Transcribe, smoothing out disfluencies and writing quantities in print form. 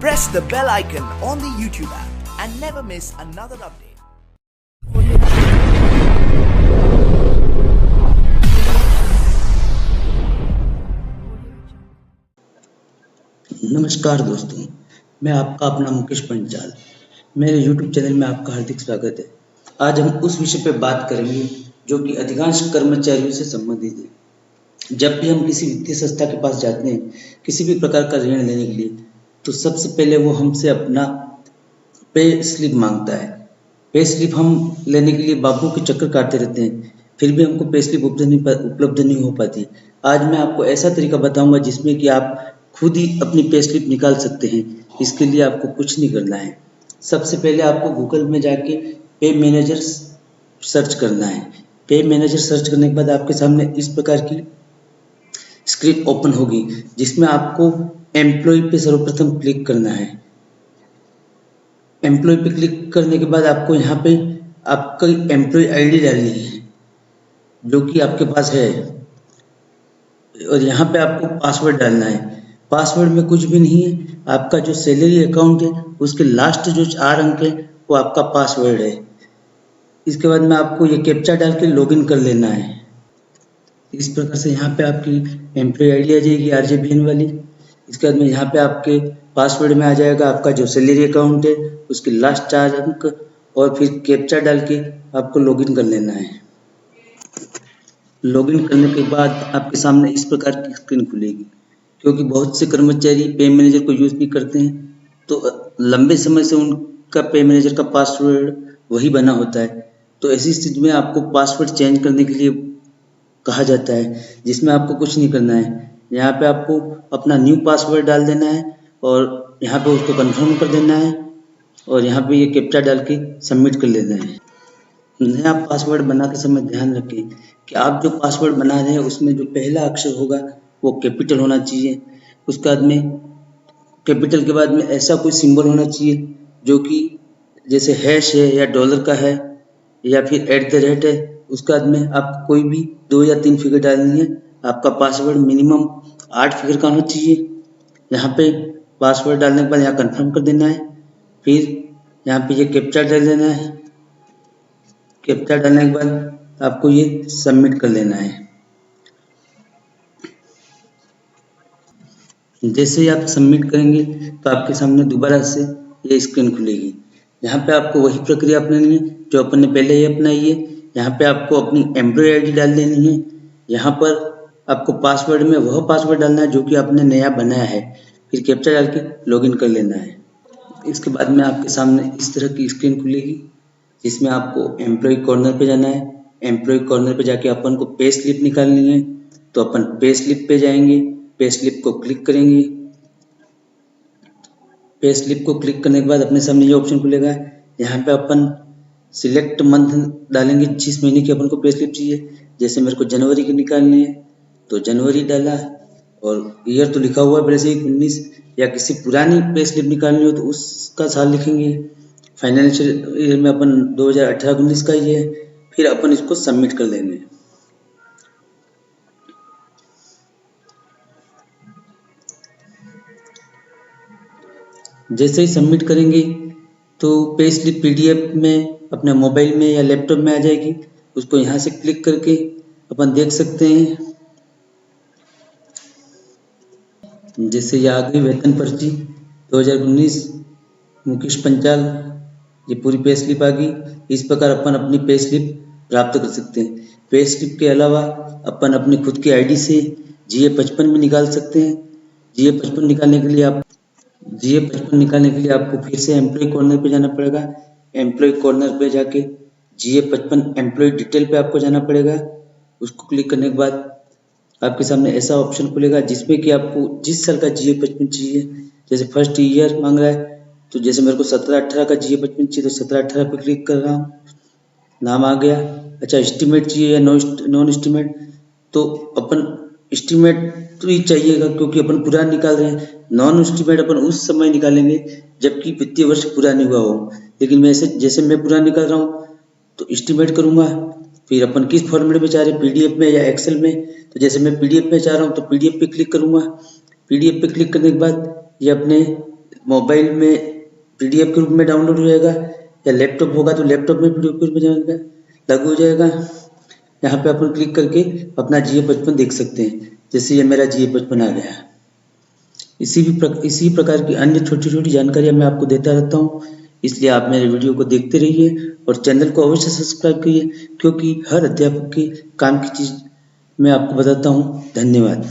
Press the bell icon on the YouTube app and never miss another update. नमस्कार दोस्तों, मैं आपका अपना मुकेश पंचाल। मेरे YouTube चैनल में आपका हार्दिक स्वागत है। आज हम उस विषय पर बात करेंगे जो कि अधिकांश कर्मचारियों से संबंधित है। जब भी हम किसी वित्तीय संस्था के पास जाते हैं किसी भी प्रकार का ऋण लेने के लिए, तो सबसे पहले वो हमसे अपना पे स्लिप मांगता है। पे स्लिप हम लेने के लिए बाबू के चक्कर काटते रहते हैं, फिर भी हमको पे स्लिप उपलब्ध नहीं हो पाती। आज मैं आपको ऐसा तरीका बताऊंगा जिसमें कि आप खुद ही अपनी पे स्लिप निकाल सकते हैं। इसके लिए आपको कुछ नहीं करना है। सबसे पहले आपको गूगल में जाके पे मैनेजर सर्च करना है। पे मैनेजर सर्च करने के बाद आपके सामने इस प्रकार की स्क्रीन ओपन होगी, जिसमें आपको एम्प्लॉय पे सर्वप्रथम क्लिक करना है। एम्प्लॉय पे क्लिक करने के बाद आपको यहाँ पे आपका एम्प्लॉय आईडी डालनी है जो कि आपके पास है, और यहाँ पे आपको पासवर्ड डालना है। पासवर्ड में कुछ भी नहीं है, आपका जो सैलरी अकाउंट है उसके लास्ट जो 4 अंक है वो आपका पासवर्ड है। इसके बाद में आपको ये कैप्चा डाल के लॉगिन कर लेना है। इस प्रकार से यहाँ पे आपकी एम्प्लॉय आईडी आ जाएगी RJBN वाली। इसके बाद में यहाँ पे आपके पासवर्ड में आ जाएगा आपका जो सैलरी अकाउंट है उसके लास्ट 4 अंक, और फिर कैप्चा डाल के आपको लॉगिन कर लेना है। लॉगिन करने के बाद आपके सामने इस प्रकार की स्क्रीन खुलेगी। क्योंकि बहुत से कर्मचारी पे मैनेजर को यूज़ नहीं करते हैं, तो लंबे समय से उनका पे मैनेजर का पासवर्ड वही बना होता है। तो ऐसी स्थिति में आपको पासवर्ड चेंज करने के लिए कहा जाता है, जिसमें आपको कुछ नहीं करना है। यहाँ पे आपको अपना न्यू पासवर्ड डाल देना है और यहाँ पे उसको कंफर्म कर देना है, और यहाँ पे ये कैप्चा डाल के सबमिट कर लेना है। नया पासवर्ड बनाते समय ध्यान रखें कि आप जो पासवर्ड बना रहे हैं उसमें जो पहला अक्षर होगा वो कैपिटल होना चाहिए। उसके बाद में कैपिटल के बाद में ऐसा कोई सिंबल होना चाहिए जो कि जैसे हैश है या डॉलर का है या फिर @ है। उसके बाद में आपको कोई भी 2 या 3 फिगर डालनी है। आपका पासवर्ड मिनिमम 8 फिगर का होना चाहिए। यहाँ पे पासवर्ड डालने के बाद यहाँ कंफर्म कर देना है। फिर यहाँ पे ये कैप्चा डाल देना है। कैप्चा डालने के बाद आपको ये सबमिट कर लेना है। जैसे ही आप सबमिट करेंगे तो आपके सामने दोबारा से ये स्क्रीन खुलेगी। यहाँ पे आपको वही प्रक्रिया अपनानी है जो अपन ने पहले ही अपनाई है। यहाँ पे आपको अपनी एम्प्लॉय आईडी डाल देनी है। यहाँ पर आपको पासवर्ड में वह पासवर्ड डालना है जो कि आपने नया बनाया है। फिर कैप्चा डाल के लॉगिन कर लेना है। इसके बाद में आपके सामने इस तरह की स्क्रीन खुलेगी, जिसमें आपको एम्प्लॉय कॉर्नर पे जाना है। एम्प्लॉय कॉर्नर पे जाके अपन को पे स्लिप निकालनी है, तो अपन पे स्लिप पे जाएंगे। पे स्लिप को क्लिक करेंगे। पे स्लिप को क्लिक करने के बाद अपने सामने ये ऑप्शन खुलेगा। यहाँ पे अपन सिलेक्ट मंथ डालेंगे, जिस महीने की अपन को पे स्लिप चाहिए। जैसे मेरे को जनवरी की निकालनी है तो जनवरी डाला, और ईयर तो लिखा हुआ है पहले से ही 19, या किसी पुरानी पे स्लिप निकालनी हो तो उसका साल लिखेंगे। फाइनेंशियल ईयर में अपन 2018-19 का ही है। फिर अपन इसको सबमिट कर देंगे। जैसे ही सबमिट करेंगे तो पे स्लिप PDF में अपने मोबाइल में या लैपटॉप में आ जाएगी। उसको यहाँ से क्लिक करके अपन देख सकते हैं। जैसे ये आ गई वेतन पर्ची 2019 मुकेश पंचाल, ये पूरी पे स्लिप आ गई। इस प्रकार अपन अपनी पे स्लिप प्राप्त कर सकते हैं। पे स्लिप के अलावा अपन अपनी खुद की आईडी से GA55 भी निकाल सकते हैं। GA55 निकालने के लिए आपको फिर से एम्प्लॉय कॉर्नर पे जाना पड़ेगा। एम्प्लॉय कॉर्नर पे जाके GA55 एम्प्लॉय डिटेल पे आपको जाना पड़ेगा। उसको क्लिक करने के बाद आपके सामने ऐसा ऑप्शन खुलेगा जिसमें कि आपको जिस साल का GA55 चाहिए। जैसे फर्स्ट ईयर मांग रहा है, तो जैसे मेरे को 17-18 का GA55 चाहिए तो 17-18 पे क्लिक कर रहा हूँ। नाम आ गया। अच्छा, एस्टीमेट चाहिए या नॉन एस्टीमेट, तो अपन एस्टीमेट तो ही चाहिएगा क्योंकि अपन पूरा निकाल रहे हैं। नॉन एस्टीमेट अपन उस समय निकालेंगे जबकि वित्तीय वर्ष पूरा नहीं हुआ हो। लेकिन जैसे मैं पूरा निकाल रहा हूँ तो एस्टीमेट करूँगा। फिर अपन किस फॉर्मेट में चाह रहे हैं, PDF में या एक्सेल में, तो जैसे मैं PDF में चाह रहा हूँ तो PDF पे क्लिक करूँगा। PDF पे क्लिक करने के बाद ये अपने मोबाइल में PDF के रूप में डाउनलोड हो जाएगा, या लैपटॉप होगा तो लैपटॉप में PDF के रूप में जाएगा, लागू हो जाएगा। यहाँ पे अपन क्लिक करके अपना GA55 देख सकते हैं। जैसे ये मेरा GA55 आ गया। इसी प्रकार की अन्य छोटी छोटी जानकारियाँ मैं आपको देता रहता हूँ, इसलिए आप मेरे वीडियो को देखते रहिए और चैनल को अवश्य सब्सक्राइब करिए, क्योंकि हर अध्यापक के काम की चीज़ मैं आपको बताता हूँ। धन्यवाद।